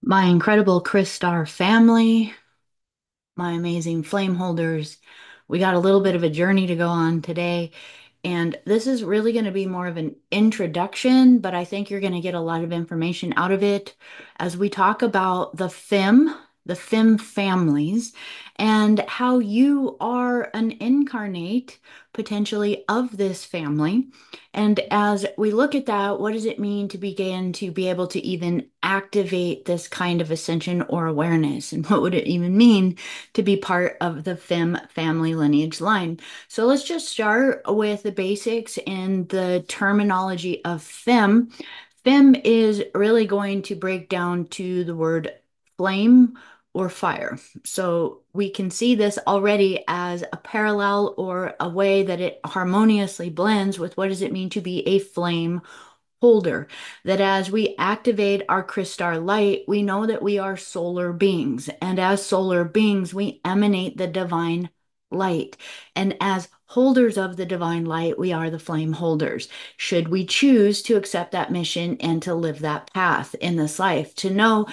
My incredible Chris Star family, my amazing flame holders. We got a little bit of a journey to go on today. And this is really going to be more of an introduction, but I think you're going to get a lot of information out of it as we talk about the Phim families, and how you are an incarnate potentially of this family. And as we look at that, what does it mean to begin to be able to even activate this kind of ascension or awareness? And what would it even mean to be part of the Phim family lineage line? So let's just start with the basics and the terminology of Phim. Phim is really going to break down to the word flame or fire. So we can see this already as a parallel or a way that it harmoniously blends with what does it mean to be a flame holder. That as we activate our crystal light, we know that we are solar beings. And as solar beings, we emanate the divine light. And as holders of the divine light, we are the flame holders. Should we choose to accept that mission and to live that path in this life, to know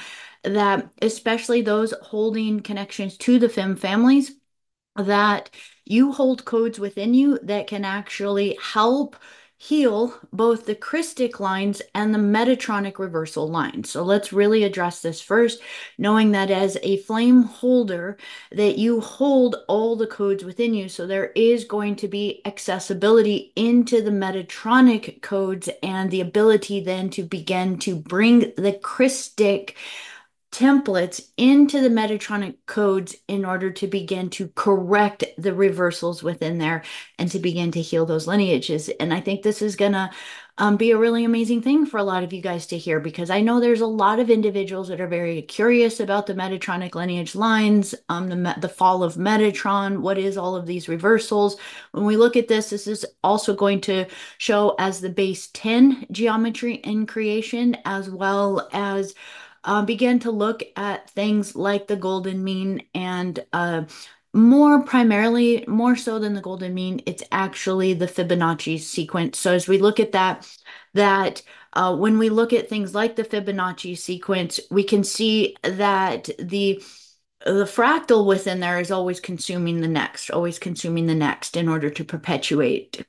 that especially those holding connections to the Fem families, that you hold codes within you that can actually help heal both the Christic lines and the Metatronic reversal lines. So let's really address this first, knowing that as a flame holder, that you hold all the codes within you. So there is going to be accessibility into the Metatronic codes and the ability then to begin to bring the Christic templates into the Metatronic codes in order to begin to correct the reversals within there and to begin to heal those lineages. And I think this is going to be a really amazing thing for a lot of you guys to hear, because I know there's a lot of individuals that are very curious about the Metatronic lineage lines, the fall of Metatron, what is all of these reversals. When we look at this, this is also going to show as the base 10 geometry in creation, as well as began to look at things like the golden mean, and more primarily, more so than the golden mean, it's actually the Fibonacci sequence. So as we look at that when we look at things like the Fibonacci sequence, we can see that the fractal within there is always consuming the next in order to perpetuate.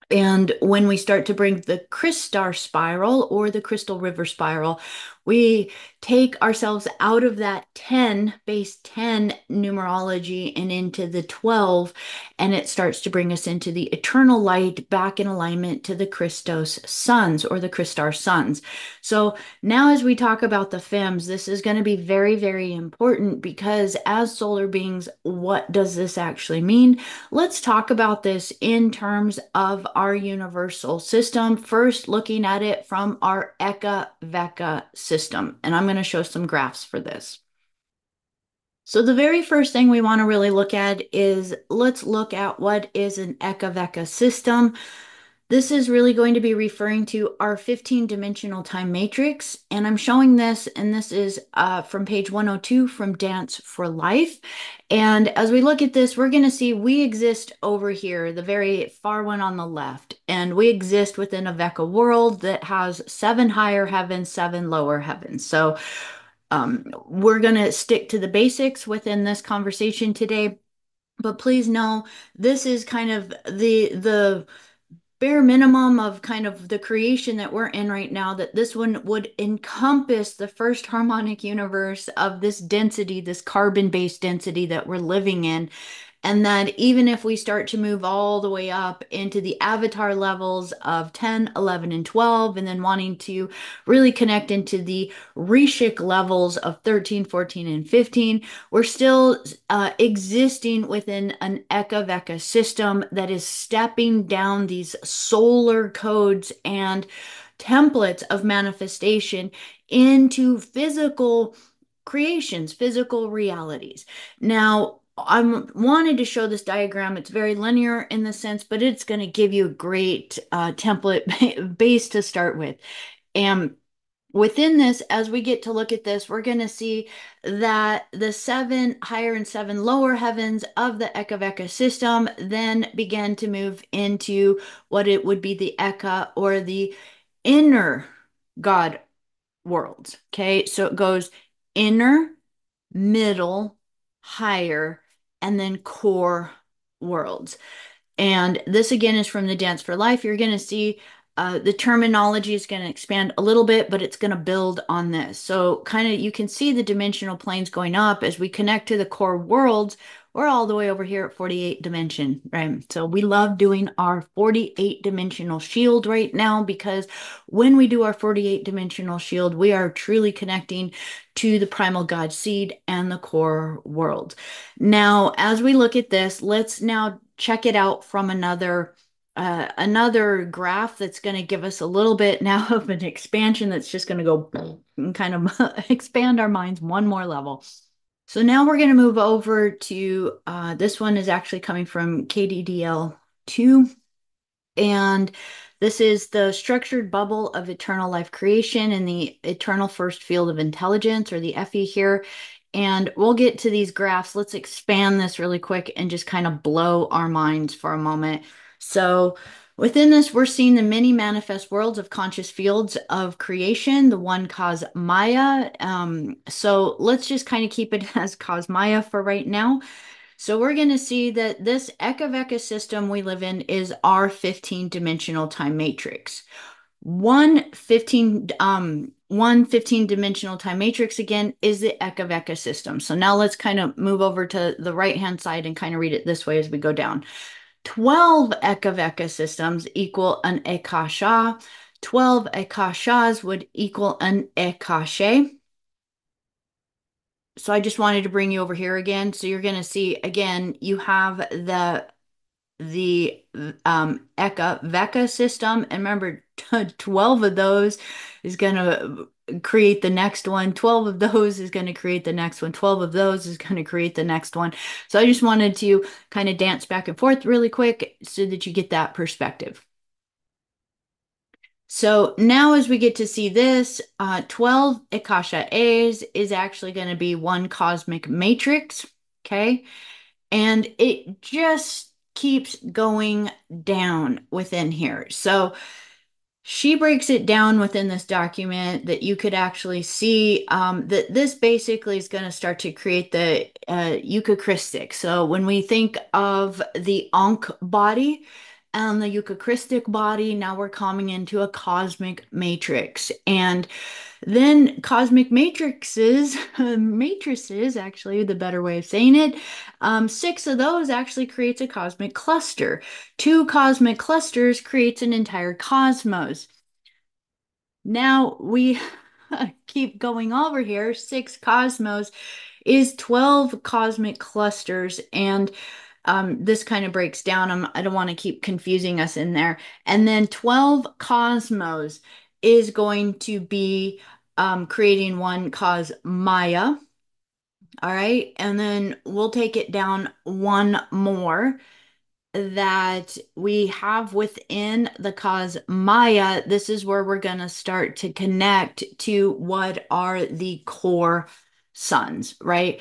And when we start to bring the crystal spiral or the crystal river spiral, we take ourselves out of that 10, base 10 numerology and into the 12, and it starts to bring us into the eternal light back in alignment to the Christos suns or the Christar suns. So now as we talk about the Phims, this is going to be very, very important, because as solar beings, what does this actually mean? Let's talk about this in terms of our universal system. First, looking at it from our Eka Veka system. And I'm going to show some graphs for this. So the very first thing we want to really look at is, let's look at what is an Eka Veka system. This is really going to be referring to our 15-dimensional time matrix. And I'm showing this, and this is from page 102 from Dance for Life. And as we look at this, we're going to see we exist over here, the very far one on the left. And we exist within a Vecca world that has 7 higher heavens, 7 lower heavens. So we're going to stick to the basics within this conversation today. But please know, this is kind of the bare minimum of kind of the creation that we're in right now, that this one would encompass the first harmonic universe of this density, this carbon-based density that we're living in. And that even if we start to move all the way up into the avatar levels of 10, 11, and 12, and then wanting to really connect into the Rishik levels of 13, 14, and 15, we're still existing within an Eka Veka system that is stepping down these solar codes and templates of manifestation into physical creations, physical realities. Now, I wanted to show this diagram. It's very linear in the sense, but it's going to give you a great template base to start with. And within this, as we get to look at this, we're going to see that the 7 higher and 7 lower heavens of the Eka Veka system then begin to move into what it would be the Eka, or the inner God worlds. Okay, so it goes inner, middle, higher, and then core worlds. And this again is from the Dance for Life. You're going to see the terminology is going to expand a little bit, but it's going to build on this. So, kind of, you can see the dimensional planes going up as we connect to the core worlds. We're all the way over here at 48 dimension, right? So, we love doing our 48 dimensional shield right now because when we do our 48 dimensional shield, we are truly connecting to the primal God seed and the core world. Now, as we look at this, let's now check it out from another graph that's going to give us a little bit now of an expansion that's just going to go and kind of expand our minds one more level. So now we're going to move over to this one is actually coming from KDDL2. And this is the structured bubble of eternal life creation in the eternal first field of intelligence, or the FE here. And we'll get to these graphs. Let's expand this really quick and just kind of blow our minds for a moment. So within this, we're seeing the many manifest worlds of conscious fields of creation, the one cause Maya. So let's just kind of keep it as cause Maya for right now. So we're going to see that this Eka system we live in is our 15-dimensional time matrix. One 15-dimensional time matrix again is the Eka system. So now let's kind of move over to the right-hand side and kind of read it this way as we go down. 12 Eka systems equal an Ekasha. 12 Ekashas would equal an Ekashe. So I just wanted to bring you over here again. So you're going to see again, you have the Eka Veka system, and remember, 12 of those is going to create the next one. 12 of those is going to create the next one. 12 of those is going to create the next one. So I just wanted to kind of dance back and forth really quick so that you get that perspective. So now as we get to see this, 12 Akasha A's is actually going to be one cosmic matrix, okay? And it just keeps going down within here. So she breaks it down within this document that you could actually see that this basically is going to start to create the Eucharistic. So when we think of the Ankh body and the Eucharistic body, now we're coming into a cosmic matrix. And then cosmic matrices, matrices, actually, the better way of saying it, six of those actually creates a cosmic cluster. Two cosmic clusters creates an entire cosmos. Now we keep going over here. Six cosmos is 12 cosmic clusters, and this kind of breaks down. I don't want to keep confusing us in there. And then 12 cosmos is going to be creating one cause Maya. All right. And then we'll take it down one more that we have within the cause Maya. This is where we're going to start to connect to what are the core suns, right?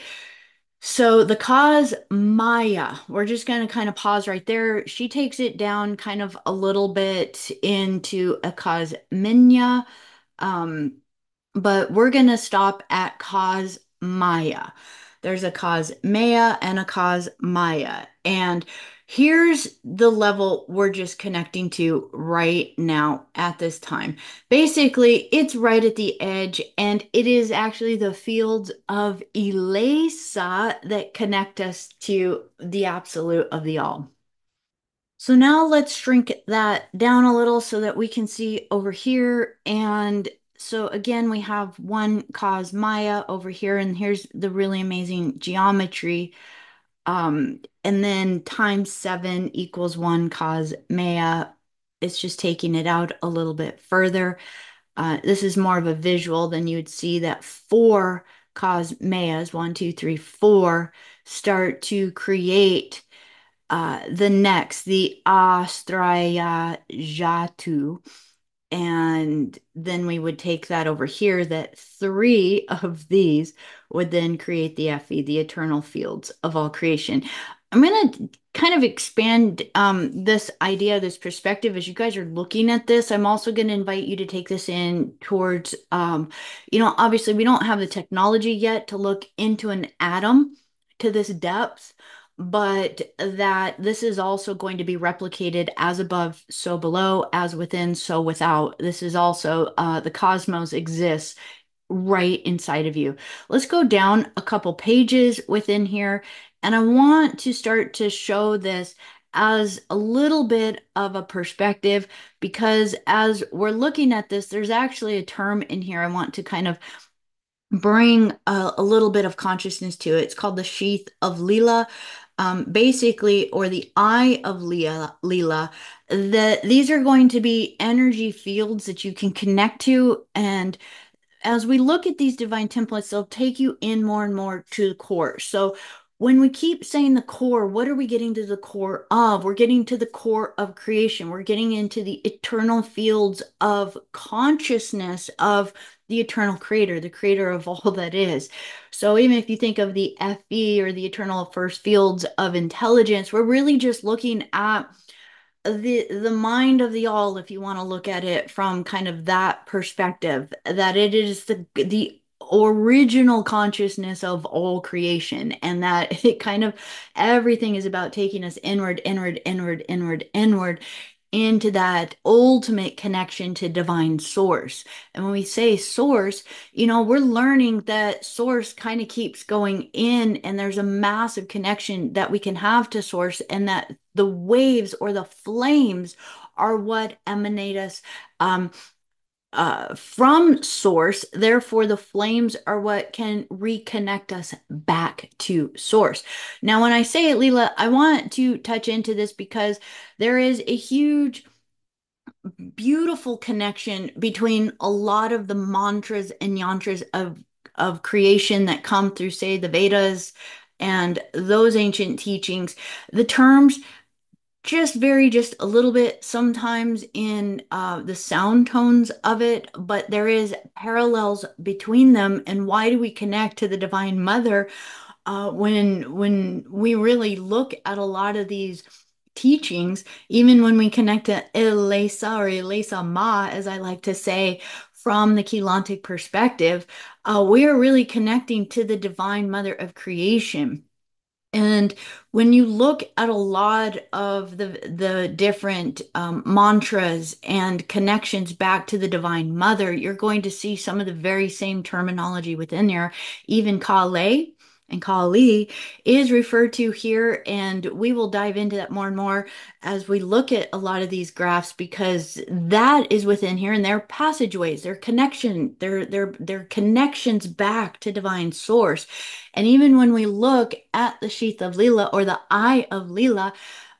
So the cause Maya, we're just going to kind of pause right there. She takes it down kind of a little bit into a cause Minya. Um, but we're going to stop at cause Maya. There's a cause Maya and a cause Maya. And here's the level we're just connecting to right now at this time. Basically, it's right at the edge, and it is actually the fields of Elasa that connect us to the absolute of the all. So now let's shrink that down a little so that we can see over here. And so again, we have one cause Maya over here, and here's the really amazing geometry. And then times 7 equals one cause Maya. It's just taking it out a little bit further. This is more of a visual than you'd see that 4 cause Mayas, 1, 2, 3, 4, start to create the next, the Astraya Jatu. And then we would take that over here, that 3 of these would then create the FE, the eternal fields of all creation. I'm going to kind of expand this idea, this perspective as you guys are looking at this. I'm also going to invite you to take this in towards, obviously we don't have the technology yet to look into an atom to this depth, but that this is also going to be replicated as above, so below, as within, so without. This is also the cosmos exists right inside of you. Let's go down a couple pages within here, and I want to start to show this as a little bit of a perspective because as we're looking at this, there's actually a term in here I want to kind of bring a little bit of consciousness to it. It's called the sheath of Leela. Basically, or the eye of Leela, that these are going to be energy fields that you can connect to, and as we look at these divine templates, they'll take you in more and more to the core. So when we keep saying the core, what are we getting to the core of? We're getting to the core of creation. We're getting into the eternal fields of consciousness of the eternal creator, the creator of all that is. So even if you think of the FE or the eternal first fields of intelligence, we're really just looking at the mind of the all, if you want to look at it from kind of that perspective, that it is the original consciousness of all creation, and that it kind of everything is about taking us inward, inward, inward, inward, inward into that ultimate connection to divine source. And when we say source, we're learning that source kind of keeps going in, and there's a massive connection that we can have to source, and that the waves or the flames are what emanate us from source. Therefore, the flames are what can reconnect us back to source. Now, when I say it, Leela, I want to touch into this because there is a huge beautiful connection between a lot of the mantras and yantras of creation that come through, say, the Vedas and those ancient teachings. The terms just vary just a little bit sometimes in the sound tones of it, but there is parallels between them. And why do we connect to the Divine Mother when we really look at a lot of these teachings, even when we connect to Elesa or Elesa Ma, as I like to say, from the Keylontic perspective, we are really connecting to the Divine Mother of creation. And when you look at a lot of the different mantras and connections back to the Divine Mother, you're going to see some of the very same terminology within there. Even Kale and Kali is referred to here, and we will dive into that more and more as we look at a lot of these graphs because that is within here, and they're passageways, they're connections back to divine source. And even when we look at the sheath of Leela or the eye of Leela,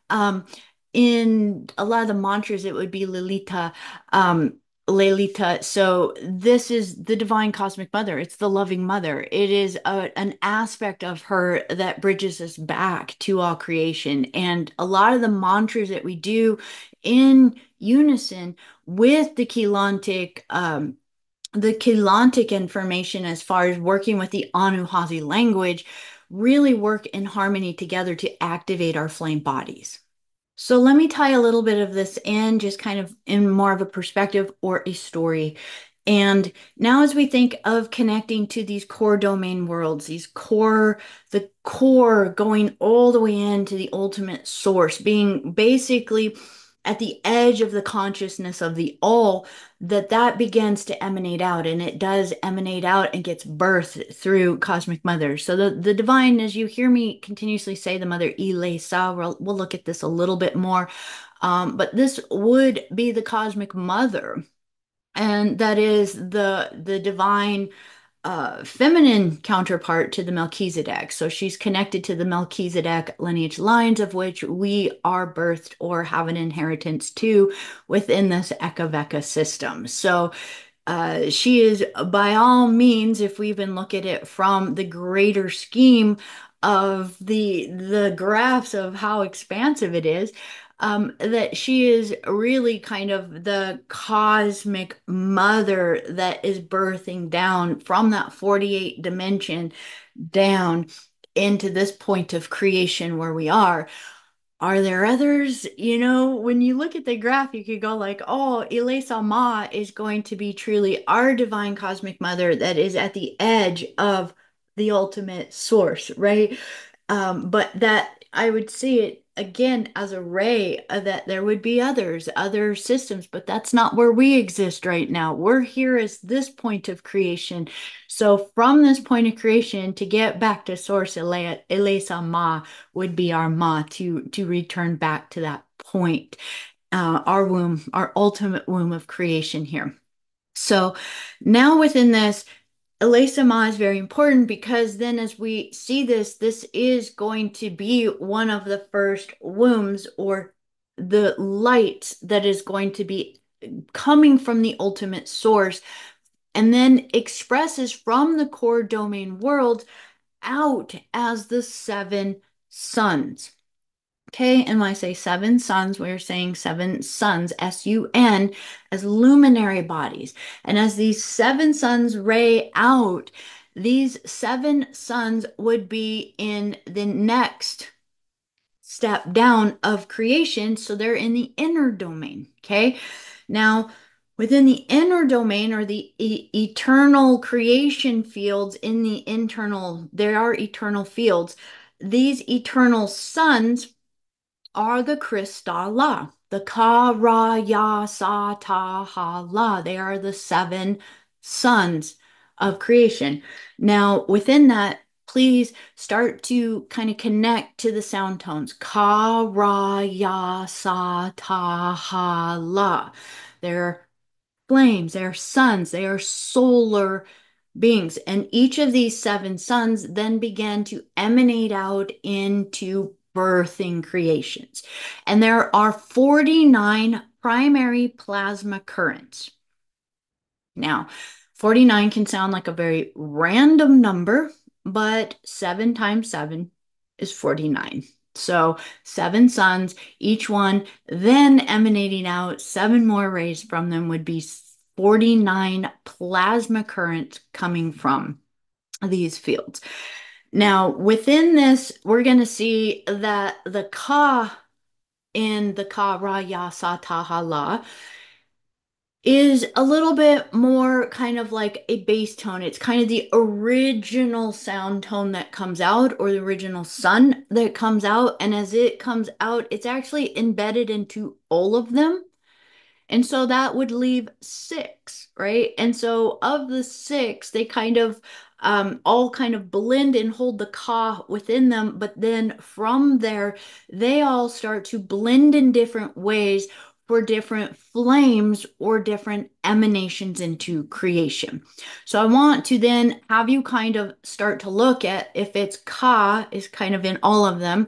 um, in a lot of the mantras, it would be Lilita, Lelita. So this is the divine cosmic mother. It's the loving mother. It is an aspect of her that bridges us back to all creation. And a lot of the mantras that we do in unison with the Keylontic information as far as working with the Anuhazi language really work in harmony together to activate our flame bodies. So let me tie a little bit of this in, just kind of in more of a perspective or a story. And now, as we think of connecting to these core domain worlds, the core going all the way into the ultimate source, being basically at the edge of the consciousness of the all, that begins to emanate out, and it does emanate out and gets birthed through cosmic mother. So the divine, as you hear me continuously say the mother Ilesa, we'll look at this a little bit more, but this would be the cosmic mother, and that is the divine feminine counterpart to the Melchizedek. So she's connected to the Melchizedek lineage lines, of which we are birthed or have an inheritance to within this Eka system. So she is, by all means, if we even look at it from the greater scheme of the graphs of how expansive it is, that she is really kind of the cosmic mother that is birthing down from that 48 dimension down into this point of creation where we are. Are there others? You know, when you look at the graph, you could go like, oh, Elisa Ma is going to be truly our divine cosmic mother that is at the edge of the ultimate source, right? But that I would see it again as a ray that there would be others, other systems, but that's not where we exist right now. We're here as this point of creation. So from this point of creation, to get back to source, Elisa Ma would be our Ma to return back to that point, our womb, our ultimate womb of creation here. So now within this, Elisa is very important because then as we see this, this is going to be one of the first wombs or the light that is going to be coming from the ultimate source and then expresses from the core domain world out as the seven suns. Okay, and when I say seven suns, we're saying seven suns, S-U-N, as luminary bodies. And as these seven suns ray out, these seven suns would be in the next step down of creation. So they're in the inner domain. Okay, now within the inner domain or the eternal creation fields in the internal, there are eternal fields. These eternal suns are the Kristalla, the Ka, Ra, Ya, Sa, Ta, Ha, La. They are the seven sons of creation. Now, within that, please start to kind of connect to the sound tones. Ka, Ra, Ya, Sa, Ta, Ha, La. They're flames, they are suns, they are solar beings. And each of these seven suns then began to emanate out into birthing creations. And there are 49 primary plasma currents. Now, 49 can sound like a very random number, but 7 times 7 is 49. So, seven suns, each one then emanating out, seven more rays from them would be 49 plasma currents coming from these fields. Now, within this, we're going to see that the Ka in the Ka Ra Ya Sa Ta Ha La is a little bit more kind of like a bass tone. It's kind of the original sound tone that comes out, or the original sun that comes out. And as it comes out, it's actually embedded into all of them. And so that would leave six, right? And so of the six, they kind of all kind of blend and hold the ka within them. But then from there, they all start to blend in different ways for different flames or different emanations into creation. So I want to then have you kind of start to look at if it's ka is kind of in all of them,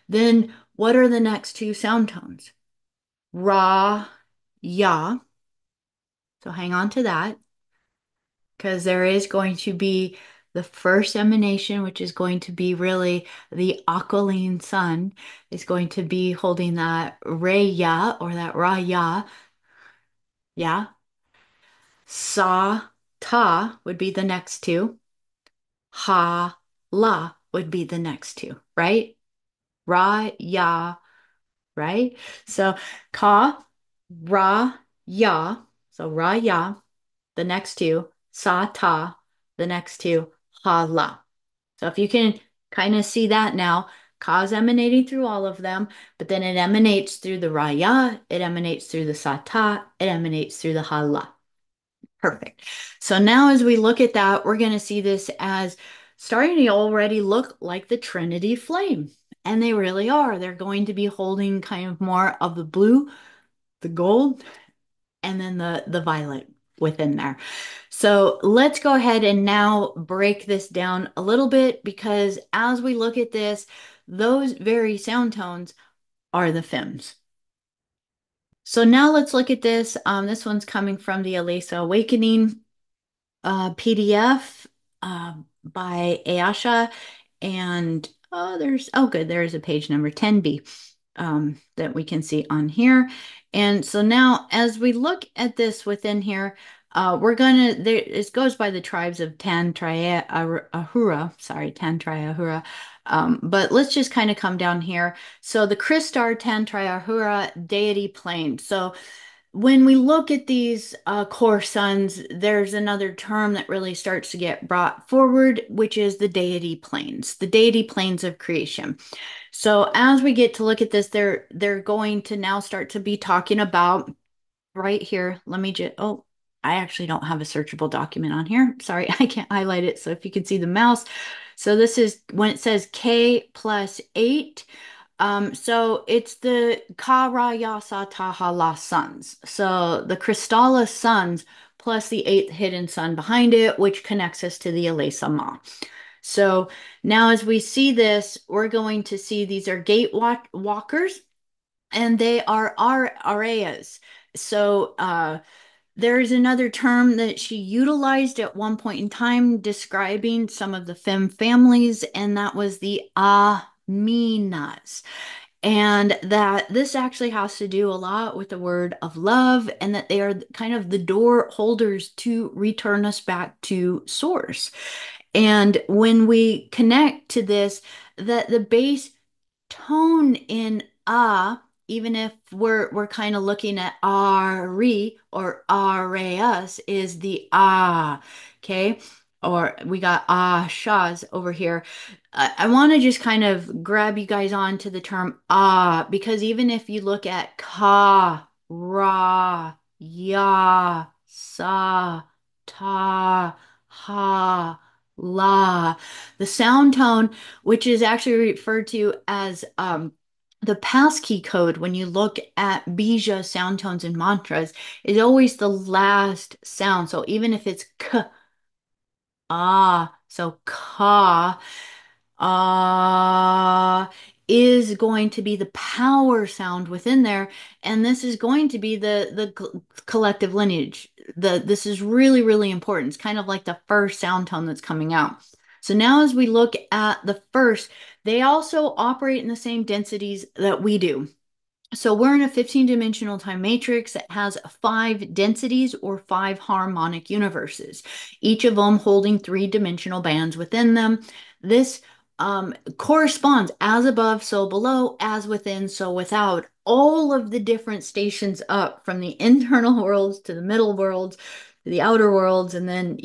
then what are the next two sound tones? Ra, ya. So hang on to that because there is going to be the first emanation, which is going to be really the Aqualine sun, is going to be holding that Reya or that Raya. Yeah. Sa, Ta would be the next two. Ha, La would be the next two, right? Ra, Ya, right? So Ka, Ra, Ya. So Ra, Ya. The next two, sa ta, the next two, ha la. So if you can kind of see that now, ka is emanating through all of them, but then it emanates through the raya, it emanates through the sa ta, it emanates through the ha la. Perfect. So now as we look at that, we're going to see this as starting to already look like the Trinity flame. And they really are. They're going to be holding kind of more of the blue, the gold, and then the violet within there. So let's go ahead and now break this down a little bit because as we look at this, those very sound tones are the Phims. So now let's look at this. This one's coming from the Alesa Awakening PDF by Ayasha. And oh good, there's a page number 10B that we can see on here. And so now as we look at this within here, we're gonna, there, it goes by the tribes of Tan Ahura, sorry, Tan Ahura. But let's just kind of come down here. So the Kristar Tantrayahura deity plane. So when we look at these core suns, there's another term that really starts to get brought forward, which is the deity planes of creation. So as we get to look at this, they're going to now start to be talking about right here. Let me just, oh, I actually don't have a searchable document on here. Sorry, I can't highlight it. So if you can see the mouse. So this is when it says K plus 8. So it's the Karayasa Tahala suns. So the Kristalla suns plus the eighth hidden sun behind it, which connects us to the Elesa Ma. So now as we see this, we're going to see these are gate walkers and they are our areas. So there's another term that she utilized at one point in time describing some of the Phim families, and that was the Aminas. And that this actually has to do a lot with the word of love, and that they are kind of the door holders to return us back to source. And when we connect to this, that the base tone in even if we're kind of looking at re or ras, is the okay? Or we got shas over here. I want to just kind of grab you guys on to the term because even if you look at ka, ra, ya, sa, ta, ha, la, the sound tone, which is actually referred to as the passkey code when you look at bija sound tones and mantras, is always the last sound. So even if it's k, so ka, is going to be the power sound within there, and this is going to be the collective lineage. This is really, really important. It's kind of like the first sound tone that's coming out. So now as we look at the first, they also operate in the same densities that we do. So we're in a 15-dimensional time matrix that has 5 densities or 5 harmonic universes, each of them holding 3-dimensional bands within them. This corresponds as above, so below, as within, so without. All of the different stations up from the internal worlds to the middle worlds, to the outer worlds, and then,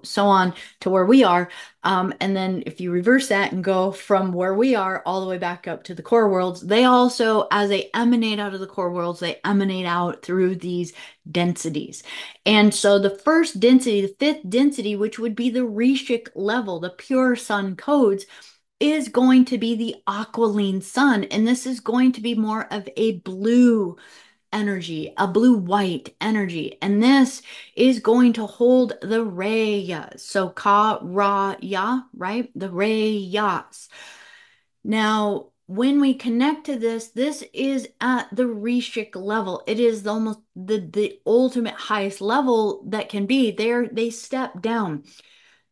so on to where we are. And then if you reverse that and go from where we are all the way back up to the core worlds, they also, as they emanate out of the core worlds, they emanate out through these densities. And so the first density, the fifth density, which would be the Rishik level, the pure sun codes, is going to be the aquiline sun. And this is going to be more of a blue energy, a blue-white energy. And this is going to hold the rayas. So ka, ra, ya, right? The rayas. Now, when we connect to this, this is at the Rishik level. It is almost the ultimate highest level that can be. They step down.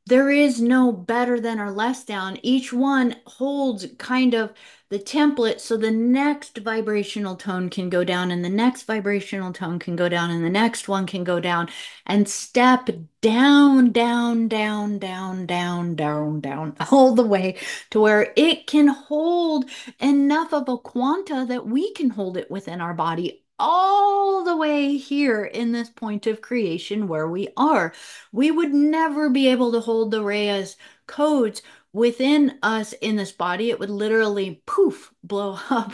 There is no better than or less down. Each one holds kind of the template, so the next vibrational tone can go down, and the next vibrational tone can go down, and the next one can go down, and step down, down, down, down, down, down, down, all the way to where it can hold enough of a quanta that we can hold it within our body. All the way here in this point of creation where we are. We would never be able to hold the Reyes codes within us in this body. It would literally poof, blow up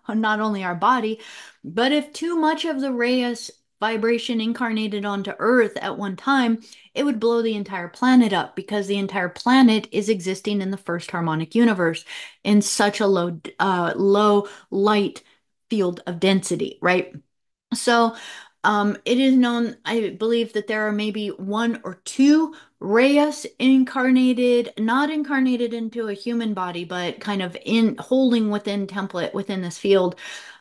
not only our body, but if too much of the Reyes vibration incarnated onto Earth at one time, it would blow the entire planet up because the entire planet is existing in the first harmonic universe in such a low light field of density, right? So, it is known, I believe, that there are maybe 1 or 2 Reyes incarnated, not incarnated into a human body, but kind of in holding within template within this field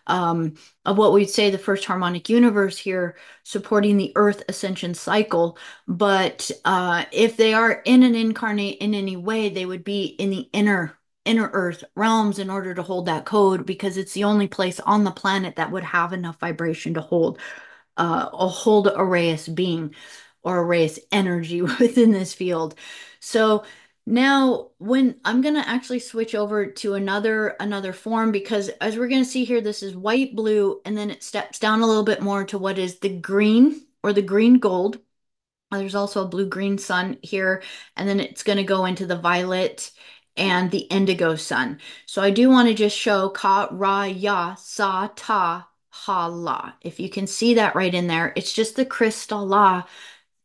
of what we'd say the first harmonic universe here, supporting the Earth ascension cycle. But if they are in an incarnate in any way, they would be in the inner earth realms in order to hold that code, because it's the only place on the planet that would have enough vibration to hold a Reyes being or a Reyes energy within this field. So Now, when I'm gonna actually switch over to another form because as we're gonna see here, this is white, blue, and then it steps down a little bit more to what is the green or the green gold. There's also a blue-green sun here, and then it's gonna go into the violet and the indigo sun. So I do want to just show ka ra ya sa ta ha la. If you can see that right in there, it's just the crystal la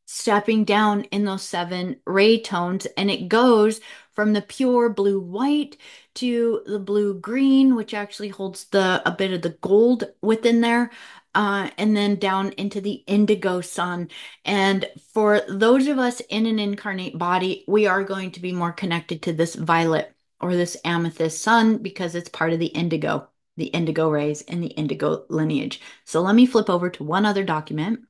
stepping down in those seven ray tones, and it goes from the pure blue white to the blue green, which actually holds the a bit of the gold within there, and then down into the indigo sun. And for those of us in an incarnate body, we are going to be more connected to this violet or this amethyst sun because it's part of the indigo rays and the indigo lineage. So let me flip over to one other document.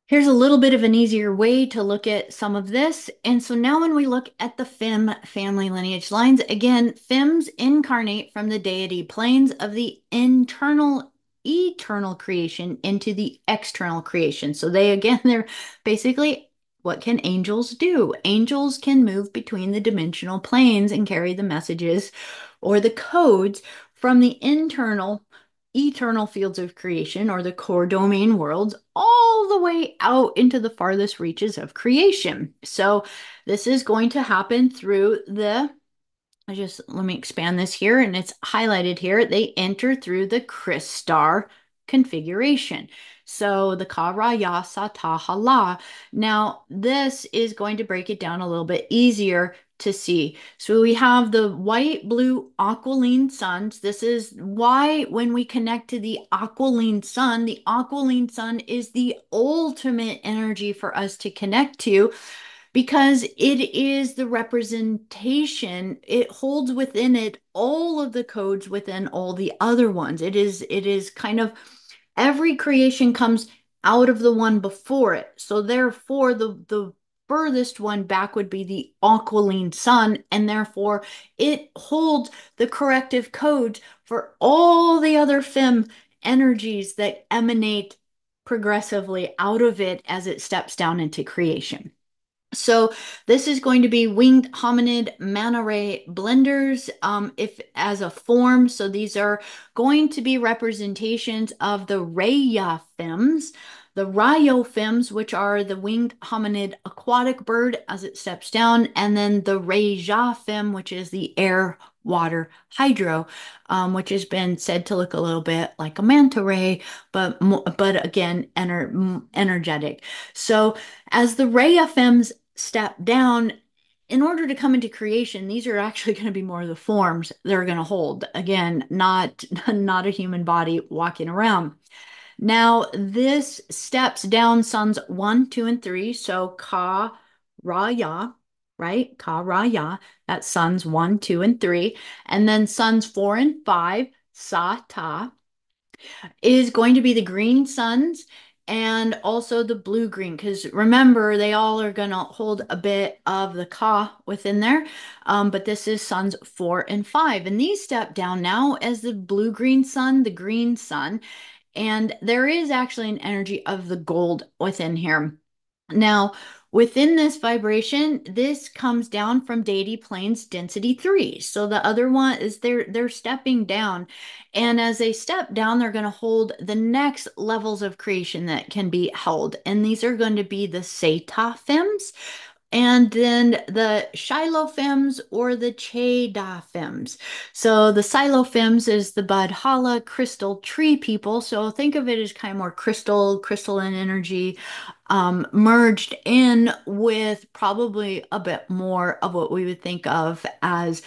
Here's a little bit of an easier way to look at some of this. And so now when we look at the Phim family lineage lines, again, Phims incarnate from the deity planes of the internal, eternal creation into the external creation. So they, again, they're basically what can angels do? Angels can move between the dimensional planes and carry the messages or the codes from the internal eternal fields of creation or the core domain worlds all the way out into the farthest reaches of creation. So this is going to happen through the I just let me expand this here and it's highlighted here. They enter through the crystar configuration. So the Ka Ra Ya Sa Ta Ha La. Now, this is going to break it down a little bit easier to see. So we have the white, blue, aquiline suns. This is why when we connect to the aquiline sun is the ultimate energy for us to connect to because it is the representation. It holds within it all of the codes within all the other ones. It is kind of every creation comes out of the one before it. So therefore the furthest one back would be the aquiline sun, and therefore it holds the corrective codes for all the other Phim energies that emanate progressively out of it as it steps down into creation. So this is going to be winged hominid manta ray blenders, if as a form. So these are going to be representations of the Raya Phims, the Ryo Phims, which are the winged hominid aquatic bird as it steps down, and then the Reja Phim, which is the air, water, hydro, which has been said to look a little bit like a manta ray, but again, energetic. So as the Raya Phims step down, in order to come into creation, these are actually going to be more of the forms they're going to hold. Again, not a human body walking around. Now, this steps down suns one, two, and three. So Ka Ra Ya, right? Ka Ra Ya. That's suns one, two, and three. And then suns four and five, Sa Ta is going to be the green suns and also the blue green because remember they all are going to hold a bit of the ka within there, but this is suns 4 and 5 and these step down now as the blue green sun, the green sun, and there is actually an energy of the gold within here. Now, within this vibration, this comes down from deity planes density 3. So the other one is they're stepping down. And as they step down, they're going to hold the next levels of creation that can be held. And these are going to be the Setaphims, and then the Shilophims or the Chedaphims. So the Silophims is the Badhala crystal tree people. So think of it as kind of more crystalline energy, merged in with probably a bit more of what we would think of as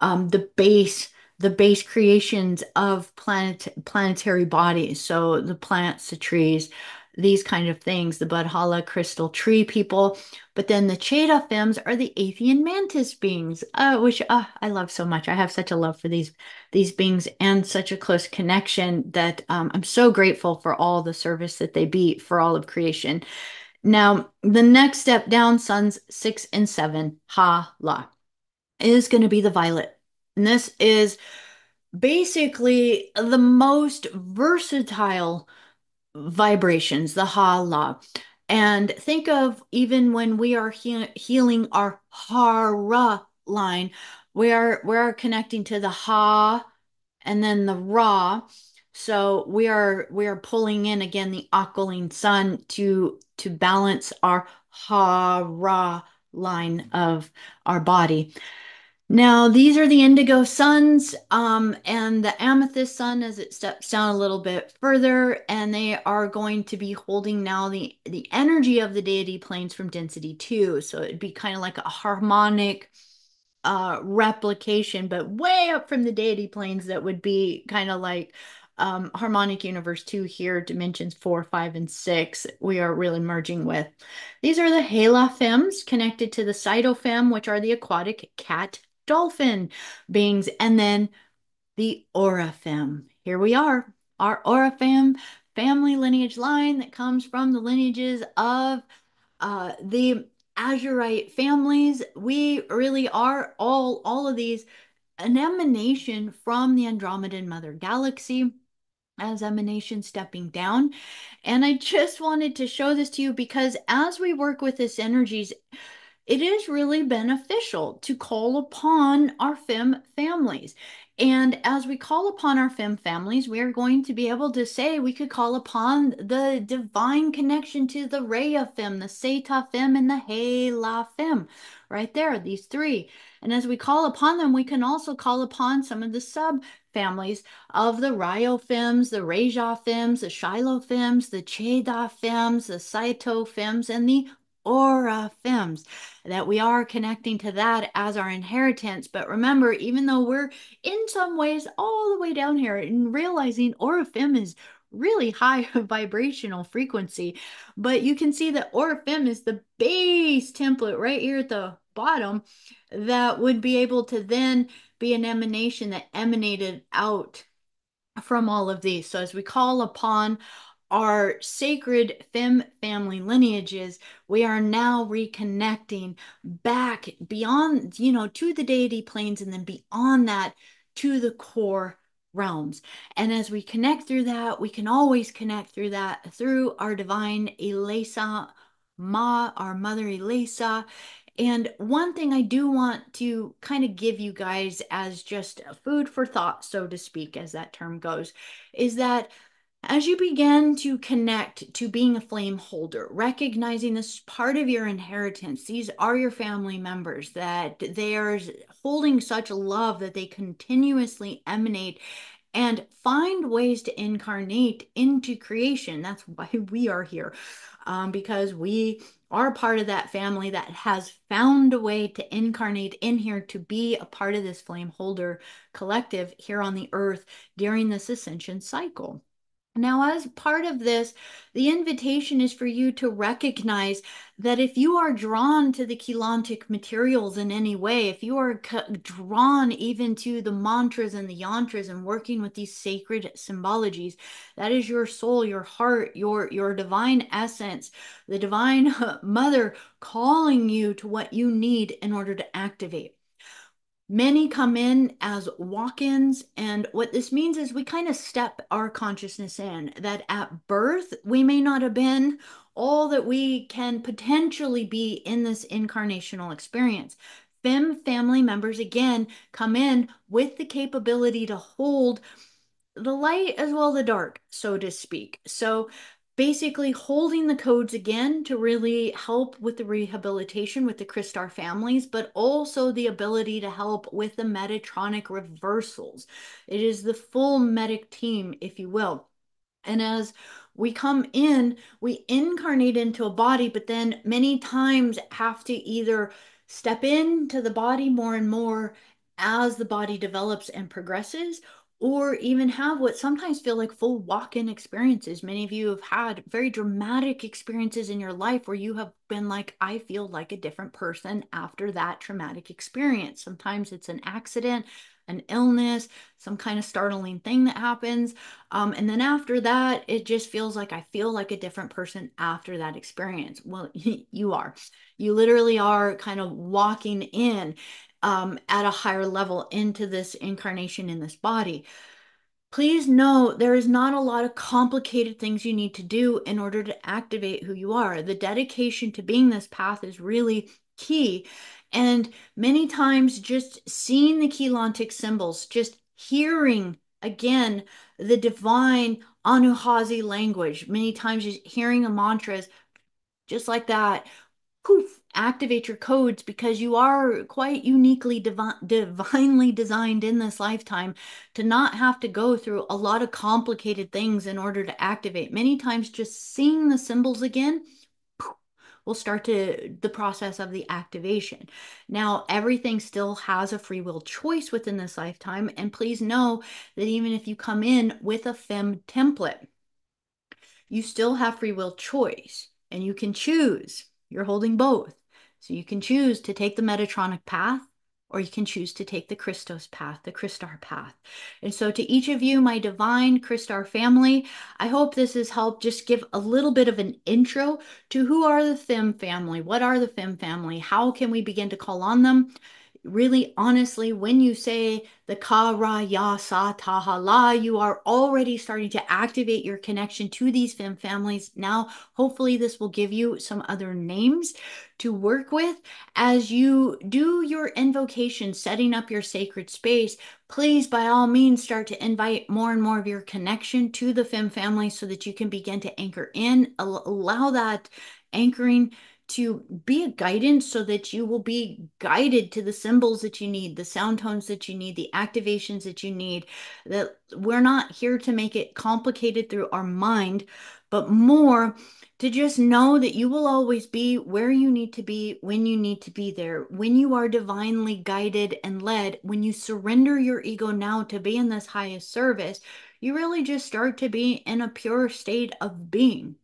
the base creations of planetary bodies. So the plants, the trees, these kind of things, the Badhala crystal tree people. But then the Cheetah are the Athenian mantis beings, which I love so much. I have such a love for these beings and such a close connection that I'm so grateful for all the service that they be for all of creation. Now, the next step down, suns 6 and 7, Ha La, is going to be the violet. And this is basically the most versatile vibrations, the Ha La. And think of even when we are healing our hara line, we are connecting to the ha and then the ra. So we are pulling in again the aqualine sun to balance our hara line of our body. Now, these are the indigo suns, and the amethyst sun as it steps down a little bit further, and they are going to be holding now the energy of the deity planes from density two. So it'd be kind of like a harmonic replication, but way up from the deity planes that would be kind of like harmonic universe two here, dimensions four, five, and six. We are really merging with. These are the Hala Phims connected to the Cytophim, which are the aquatic cat dolphin beings, and then the Orifim. Here we are, our Orifim family lineage line that comes from the lineages of the Azurite families. We really are all of these an emanation from the Andromedan Mother Galaxy as emanation stepping down. And I just wanted to show this to you because as we work with this energies, it is really beneficial to call upon our Phim families. And as we call upon our Phim families, we are going to be able to say we could call upon the divine connection to the Rhea Phim, the Seta Phim, and the Hela Phim. Right there, these three. And as we call upon them, we can also call upon some of the sub families of the Rhyophims, the Rajaphims, the Shilophims, the Chedaphims, the Cytophims, and the Oraphims, that we are connecting to that as our inheritance. But remember, even though we're in some ways all the way down here and realizing Orifim is really high vibrational frequency, but you can see that Orifim is the base template right here at the bottom that would be able to then be an emanation that emanated out from all of these. So as we call upon our sacred Phim family lineages, we are now reconnecting back beyond, to the deity planes and then beyond that to the core realms. And as we connect through that, we can always connect through that through our divine Elisa Ma, our mother Elisa. And one thing I do want to kind of give you guys as just food for thought, so to speak, as that term goes, is that as you begin to connect to being a flame holder, recognizing this part of your inheritance, these are your family members, that they are holding such love that they continuously emanate and find ways to incarnate into creation. That's why we are here, because we are part of that family that has found a way to incarnate in here to be a part of this flame holder collective here on the earth during this ascension cycle. Now, as part of this, the invitation is for you to recognize that if you are drawn to the Keylontic materials in any way, if you are drawn even to the mantras and the yantras and working with these sacred symbologies, that is your soul, your heart, your divine essence, the divine mother calling you to what you need in order to activate. Many come in as walk-ins, and what this means is we kind of step our consciousness in, that at birth we may not have been all that we can potentially be in this incarnational experience. Fem family members again come in with the capability to hold the light as well the dark, so to speak. So basically holding the codes again to really help with the rehabilitation with the Christar families, but also the ability to help with the Metatronic reversals. It is the full medic team, if you will. And as we come in, we incarnate into a body, but then many times have to either step into the body more and more as the body develops and progresses, or even have what sometimes feel like full walk-in experiences. Many of you have had very dramatic experiences in your life where you have been like, I feel like a different person after that traumatic experience. Sometimes it's an accident, an illness, some kind of startling thing that happens. And then after that, it just feels like I feel like a different person after that experience. Well, you are. You literally are kind of walking in at a higher level into this incarnation in this body. Please know there is not a lot of complicated things you need to do in order to activate who you are. The dedication to being this path is really key. And many times, just seeing the Keylontic symbols, just hearing again the divine Anuhazi language, many times just hearing the mantras just like that, poof, activate your codes because you are quite uniquely divinely designed in this lifetime to not have to go through a lot of complicated things in order to activate. Many times, just seeing the symbols again poof, will start to the process of the activation. Now, everything still has a free will choice within this lifetime, and please know that even if you come in with a Phim template, you still have free will choice and you can choose. You're holding both. So you can choose to take the Metatronic path or you can choose to take the Christos path, the Christar path. And so to each of you, my divine Christar family, I hope this has helped just give a little bit of an intro to who are the Phim family? What are the Phim family? How can we begin to call on them? Really, honestly, when you say the ka ra ya sa ta ha la, you are already starting to activate your connection to these Phim families. Now, hopefully, this will give you some other names to work with as you do your invocation, setting up your sacred space. Please, by all means, start to invite more and more of your connection to the Phim family so that you can begin to anchor in, allow that anchoring to be a guidance so that you will be guided to the symbols that you need, the sound tones that you need, the activations that you need. That we're not here to make it complicated through our mind, but more to just know that you will always be where you need to be when you need to be there, when you are divinely guided and led, when you surrender your ego now to be in this highest service, you really just start to be in a pure state of being.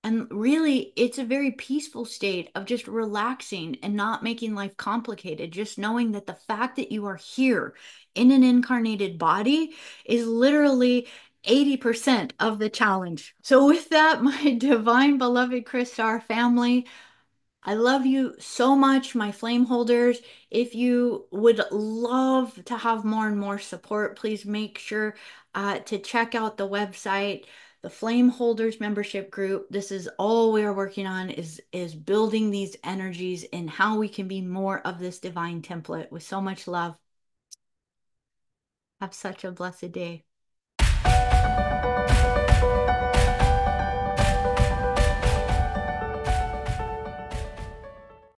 And really, it's a very peaceful state of just relaxing and not making life complicated. Just knowing that the fact that you are here in an incarnated body is literally 80% of the challenge. So, with that, my divine beloved Christar family, I love you so much, my flame holders. If you would love to have more and more support, please make sure to check out the website, the Flame Holders membership group. This is all we're working on is building these energies and how we can be more of this divine template with so much love. Have such a blessed day.